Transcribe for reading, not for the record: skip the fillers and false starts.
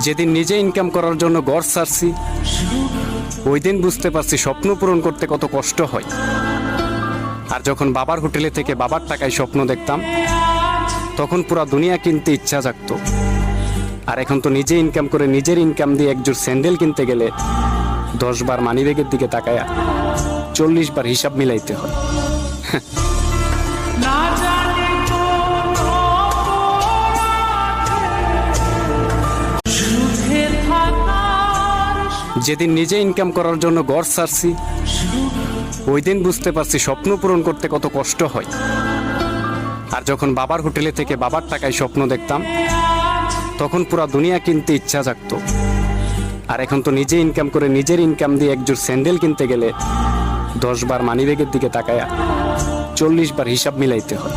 যেদিন নিজে ইনকাম করার জন্য ঘর ছাড়ছি, ওই দিন বুঝতে পারছি স্বপ্ন পূরণ করতে কত কষ্ট হয়। আর যখন বাবার হোটেলে থেকে বাবার টাকায় স্বপ্ন দেখতাম, তখন পুরো দুনিয়া কিনতে ইচ্ছা জাগতো। আর এখন তো নিজে ইনকাম করে নিজের ইনকাম দিয়ে একজোর স্যান্ডেল কিনতে গেলে 10 বার মানিব্যাগের দিকে তাকায়া 40 বার হিসাব মিলাইতে হয়। যেদিন নিজে ইনকাম করার জন্য ঘর ছাড়ছি, ওই দিন বুঝতে পারছি স্বপ্ন পূরণ করতে কত কষ্ট হয়। আর যখন বাবার হোটেলে থেকে বাবার টাকায় স্বপ্ন দেখতাম, তখন পুরো দুনিয়া কিনতে ইচ্ছা জাগতো। আর এখন তো নিজে ইনকাম করে নিজের ইনকাম দিয়ে একজোর স্যান্ডেল কিনতে গেলে 10 বার মানিব্যাগের দিকে তাকায়া 40 বার হিসাব মিলাইতে হয়।